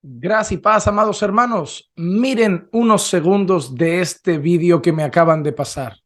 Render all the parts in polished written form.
Gracias y paz, amados hermanos. Miren unos segundos de este vídeo que me acaban de pasar.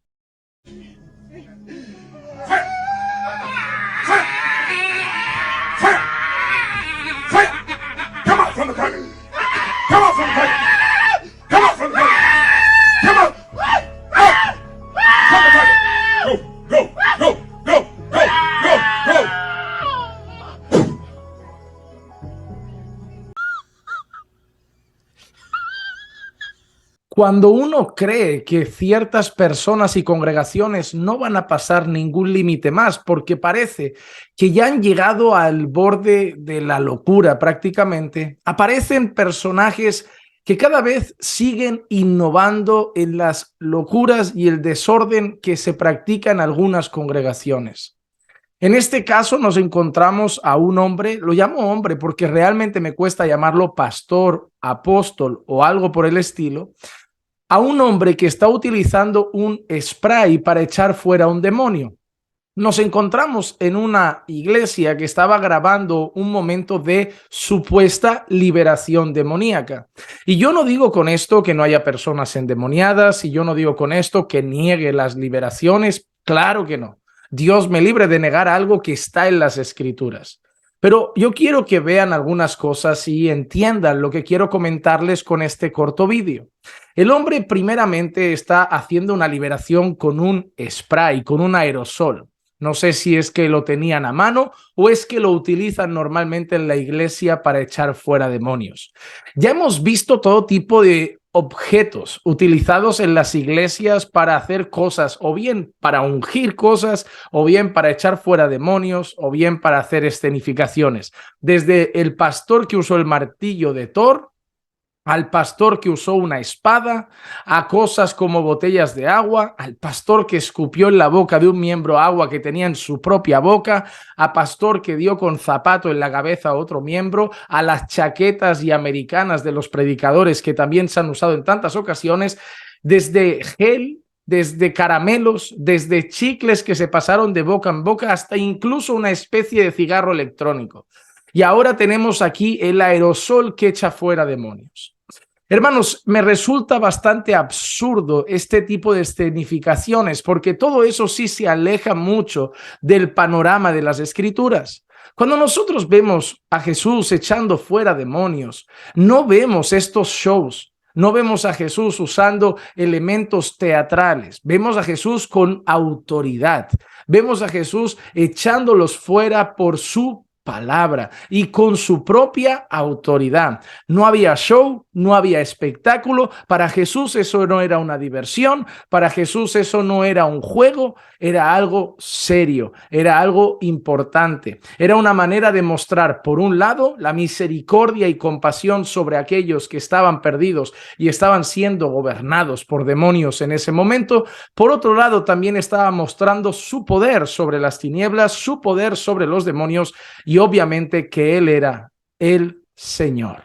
Cuando uno cree que ciertas personas y congregaciones no van a pasar ningún límite más porque parece que ya han llegado al borde de la locura prácticamente, aparecen personajes que cada vez siguen innovando en las locuras y el desorden que se practica en algunas congregaciones. En este caso nos encontramos a un hombre, lo llamo hombre porque realmente me cuesta llamarlo pastor, apóstol o algo por el estilo, a un hombre que está utilizando un spray para echar fuera un demonio. Nos encontramos en una iglesia que estaba grabando un momento de supuesta liberación demoníaca. Y yo no digo con esto que no haya personas endemoniadas, y yo no digo con esto que niegue las liberaciones. Claro que no. Dios me libre de negar algo que está en las Escrituras. Pero yo quiero que vean algunas cosas y entiendan lo que quiero comentarles con este corto vídeo. El hombre primeramente está haciendo una liberación con un spray, con un aerosol. No sé si es que lo tenían a mano o es que lo utilizan normalmente en la iglesia para echar fuera demonios. Ya hemos visto todo tipo de objetos utilizados en las iglesias para hacer cosas, o bien para ungir cosas, o bien para echar fuera demonios, o bien para hacer escenificaciones. Desde el pastor que usó el martillo de Thor, al pastor que usó una espada, a cosas como botellas de agua, al pastor que escupió en la boca de un miembro agua que tenía en su propia boca, a pastor que dio con zapato en la cabeza a otro miembro, a las chaquetas y americanas de los predicadores que también se han usado en tantas ocasiones, desde gel, desde caramelos, desde chicles que se pasaron de boca en boca, hasta incluso una especie de cigarro electrónico. Y ahora tenemos aquí el aerosol que echa fuera demonios. Hermanos, me resulta bastante absurdo este tipo de escenificaciones porque todo eso sí se aleja mucho del panorama de las Escrituras. Cuando nosotros vemos a Jesús echando fuera demonios, no vemos estos shows, no vemos a Jesús usando elementos teatrales, vemos a Jesús con autoridad, vemos a Jesús echándolos fuera por su palabra y con su propia autoridad. No había show, no había espectáculo. Para Jesús eso no era una diversión, para Jesús eso no era un juego, era algo serio, era algo importante. Era una manera de mostrar, por un lado, la misericordia y compasión sobre aquellos que estaban perdidos y estaban siendo gobernados por demonios en ese momento. Por otro lado, también estaba mostrando su poder sobre las tinieblas, su poder sobre los demonios y obviamente que él era el Señor.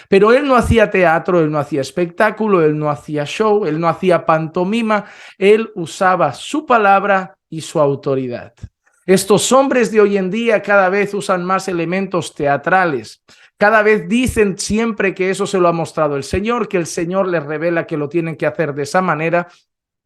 Pero él no hacía teatro, él no hacía espectáculo, él no hacía show, él no hacía pantomima, él usaba su palabra y su autoridad. Estos hombres de hoy en día cada vez usan más elementos teatrales. Cada vez dicen siempre que eso se lo ha mostrado el Señor, que el Señor les revela que lo tienen que hacer de esa manera.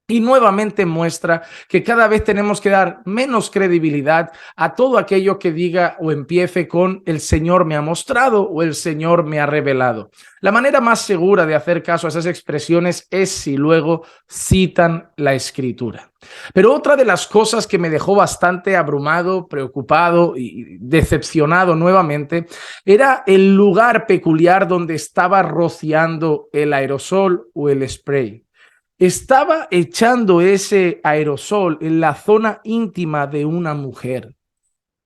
Y nuevamente muestra que cada vez tenemos que dar menos credibilidad a todo aquello que diga o empiece con el Señor me ha mostrado o el Señor me ha revelado. La manera más segura de hacer caso a esas expresiones es si luego citan la Escritura. Pero otra de las cosas que me dejó bastante abrumado, preocupado y decepcionado nuevamente era el lugar peculiar donde estaba rociando el aerosol o el spray. Estaba echando ese aerosol en la zona íntima de una mujer.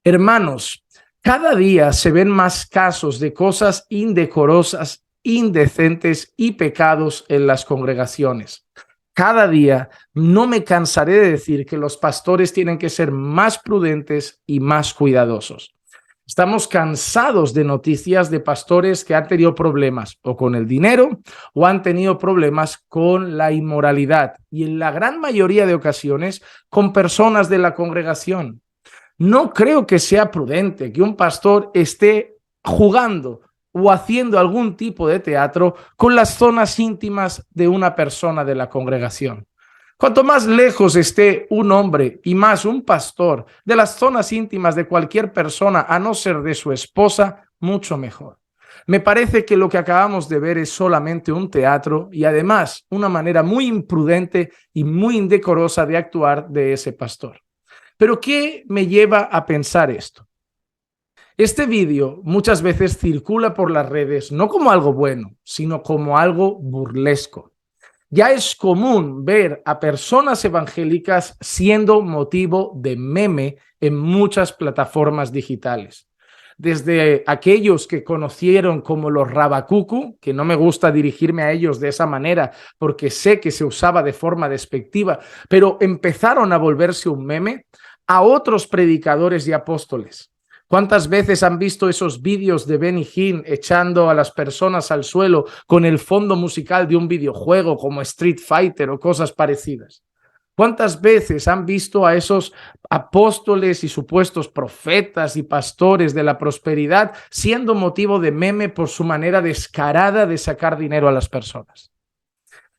Hermanos, cada día se ven más casos de cosas indecorosas, indecentes y pecados en las congregaciones. Cada día no me cansaré de decir que los pastores tienen que ser más prudentes y más cuidadosos. Estamos cansados de noticias de pastores que han tenido problemas o con el dinero o han tenido problemas con la inmoralidad y en la gran mayoría de ocasiones con personas de la congregación. No creo que sea prudente que un pastor esté jugando o haciendo algún tipo de teatro con las zonas íntimas de una persona de la congregación. Cuanto más lejos esté un hombre y más un pastor de las zonas íntimas de cualquier persona, a no ser de su esposa, mucho mejor. Me parece que lo que acabamos de ver es solamente un teatro y además una manera muy imprudente y muy indecorosa de actuar de ese pastor. Pero ¿qué me lleva a pensar esto? Este vídeo muchas veces circula por las redes no como algo bueno, sino como algo burlesco. Ya es común ver a personas evangélicas siendo motivo de meme en muchas plataformas digitales. Desde aquellos que conocieron como los rabacucu, que no me gusta dirigirme a ellos de esa manera porque sé que se usaba de forma despectiva, pero empezaron a volverse un meme, a otros predicadores y apóstoles. ¿Cuántas veces han visto esos vídeos de Benny Hinn echando a las personas al suelo con el fondo musical de un videojuego como Street Fighter o cosas parecidas? ¿Cuántas veces han visto a esos apóstoles y supuestos profetas y pastores de la prosperidad siendo motivo de meme por su manera descarada de sacar dinero a las personas?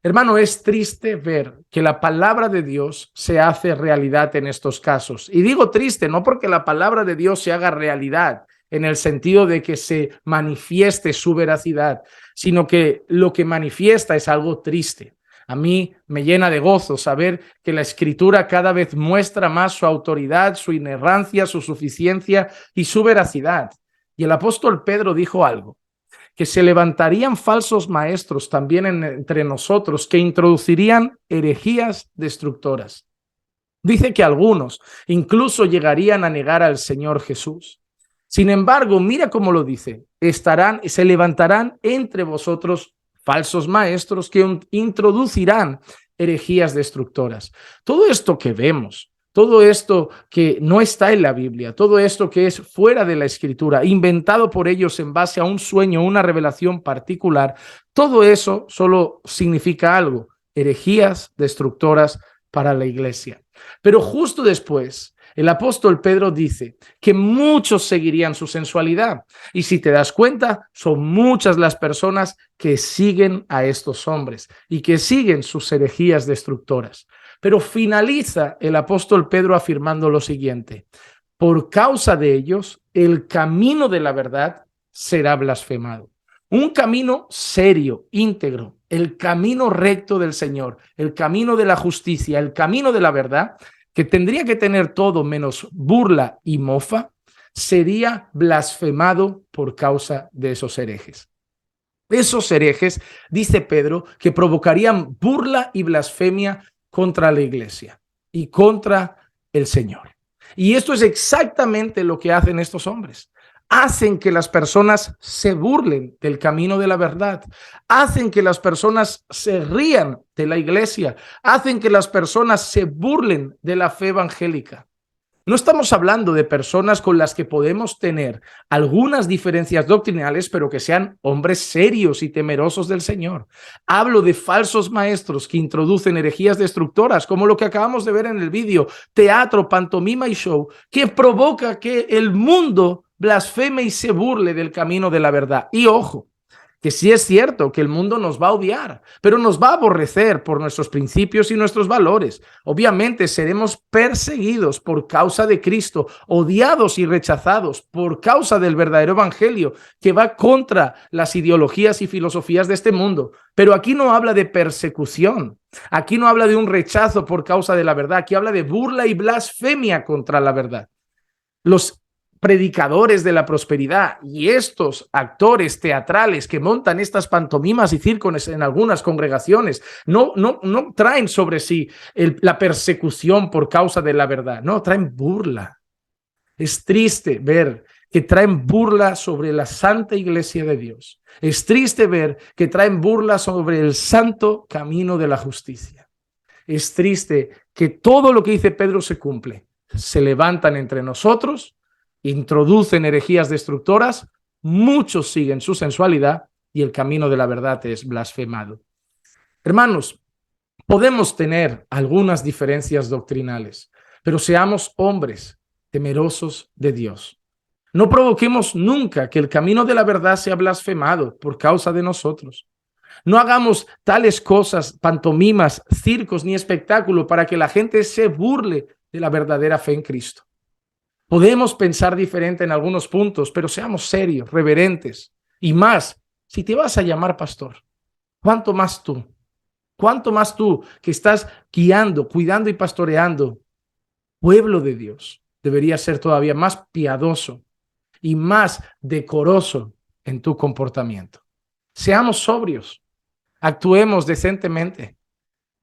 Hermano, es triste ver que la palabra de Dios se hace realidad en estos casos. Y digo triste, no porque la palabra de Dios se haga realidad en el sentido de que se manifieste su veracidad, sino que lo que manifiesta es algo triste. A mí me llena de gozo saber que la Escritura cada vez muestra más su autoridad, su inerrancia, su suficiencia y su veracidad. Y el apóstol Pedro dijo algo: que se levantarían falsos maestros también entre nosotros que introducirían herejías destructoras. Dice que algunos incluso llegarían a negar al Señor Jesús. Sin embargo, mira cómo lo dice: se levantarán entre vosotros falsos maestros que introducirán herejías destructoras. Todo esto que vemos, todo esto que no está en la Biblia, todo esto que es fuera de la Escritura, inventado por ellos en base a un sueño, una revelación particular, todo eso solo significa algo: herejías destructoras para la iglesia. Pero justo después, el apóstol Pedro dice que muchos seguirían su sensualidad. Y si te das cuenta, son muchas las personas que siguen a estos hombres y que siguen sus herejías destructoras. Pero finaliza el apóstol Pedro afirmando lo siguiente: por causa de ellos, el camino de la verdad será blasfemado. Un camino serio, íntegro, el camino recto del Señor, el camino de la justicia, el camino de la verdad, que tendría que tener todo menos burla y mofa, sería blasfemado por causa de esos herejes. Esos herejes, dice Pedro, que provocarían burla y blasfemia contra la iglesia y contra el Señor. Y esto es exactamente lo que hacen estos hombres. Hacen que las personas se burlen del camino de la verdad, hacen que las personas se rían de la iglesia, hacen que las personas se burlen de la fe evangélica. No estamos hablando de personas con las que podemos tener algunas diferencias doctrinales, pero que sean hombres serios y temerosos del Señor. Hablo de falsos maestros que introducen herejías destructoras, como lo que acabamos de ver en el vídeo, teatro, pantomima y show, que provoca que el mundo blasfeme y se burle del camino de la verdad. Y ojo, que sí es cierto que el mundo nos va a odiar, pero nos va a aborrecer por nuestros principios y nuestros valores. Obviamente seremos perseguidos por causa de Cristo, odiados y rechazados por causa del verdadero evangelio que va contra las ideologías y filosofías de este mundo. Pero aquí no habla de persecución, aquí no habla de un rechazo por causa de la verdad, aquí habla de burla y blasfemia contra la verdad. Los predicadores de la prosperidad y estos actores teatrales que montan estas pantomimas y circos en algunas congregaciones no traen sobre sí la persecución por causa de la verdad, no, traen burla. Es triste ver que traen burla sobre la santa iglesia de Dios. Es triste ver que traen burla sobre el santo camino de la justicia. Es triste que todo lo que dice Pedro se cumple. Se levantan entre nosotros introducen herejías destructoras, muchos siguen su sensualidad y el camino de la verdad es blasfemado. Hermanos, podemos tener algunas diferencias doctrinales, pero seamos hombres temerosos de Dios. No provoquemos nunca que el camino de la verdad sea blasfemado por causa de nosotros. No hagamos tales cosas, pantomimas, circos ni espectáculo para que la gente se burle de la verdadera fe en Cristo. Podemos pensar diferente en algunos puntos, pero seamos serios, reverentes. Y más, si te vas a llamar pastor, ¿cuánto más tú? ¿Cuánto más tú que estás guiando, cuidando y pastoreando pueblo de Dios? Deberías ser todavía más piadoso y más decoroso en tu comportamiento. Seamos sobrios, actuemos decentemente,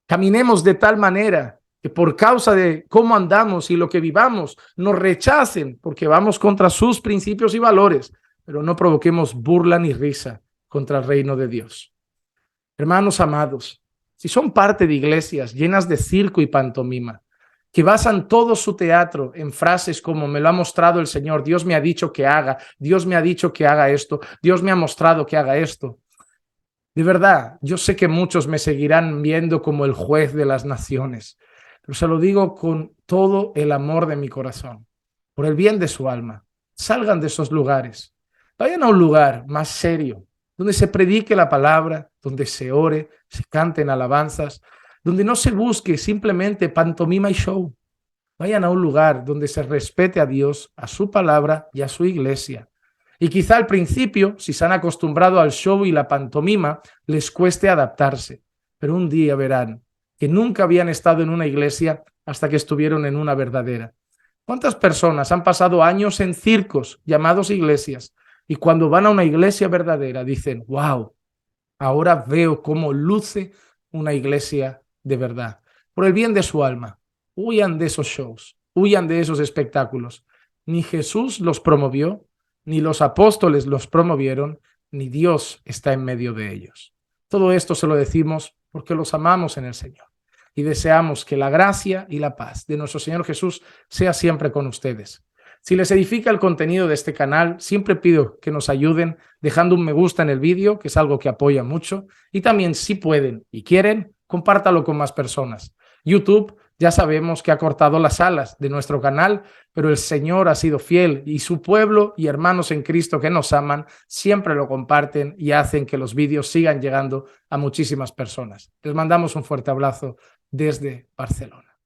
caminemos de tal manera que por causa de cómo andamos y lo que vivamos, nos rechacen porque vamos contra sus principios y valores, pero no provoquemos burla ni risa contra el reino de Dios. Hermanos amados, si son parte de iglesias llenas de circo y pantomima, que basan todo su teatro en frases como me lo ha mostrado el Señor, Dios me ha dicho que haga, Dios me ha dicho que haga esto, Dios me ha mostrado que haga esto. De verdad, yo sé que muchos me seguirán viendo como el juez de las naciones, pero se lo digo con todo el amor de mi corazón, por el bien de su alma. Salgan de esos lugares, vayan a un lugar más serio, donde se predique la palabra, donde se ore, se canten alabanzas, donde no se busque simplemente pantomima y show. Vayan a un lugar donde se respete a Dios, a su palabra y a su iglesia. Y quizá al principio, si se han acostumbrado al show y la pantomima, les cueste adaptarse. Pero un día verán que nunca habían estado en una iglesia hasta que estuvieron en una verdadera. ¿Cuántas personas han pasado años en circos llamados iglesias y cuando van a una iglesia verdadera dicen, wow, ahora veo cómo luce una iglesia de verdad? Por el bien de su alma, huyan de esos shows, huyan de esos espectáculos. Ni Jesús los promovió, ni los apóstoles los promovieron, ni Dios está en medio de ellos. Todo esto se lo decimos porque los amamos en el Señor y deseamos que la gracia y la paz de nuestro Señor Jesús sea siempre con ustedes. Si les edifica el contenido de este canal, siempre pido que nos ayuden dejando un me gusta en el vídeo, que es algo que apoya mucho, y también si pueden y quieren, compártalo con más personas. YouTube ya sabemos que ha cortado las alas de nuestro canal, pero el Señor ha sido fiel y su pueblo y hermanos en Cristo que nos aman siempre lo comparten y hacen que los vídeos sigan llegando a muchísimas personas. Les mandamos un fuerte abrazo desde Barcelona.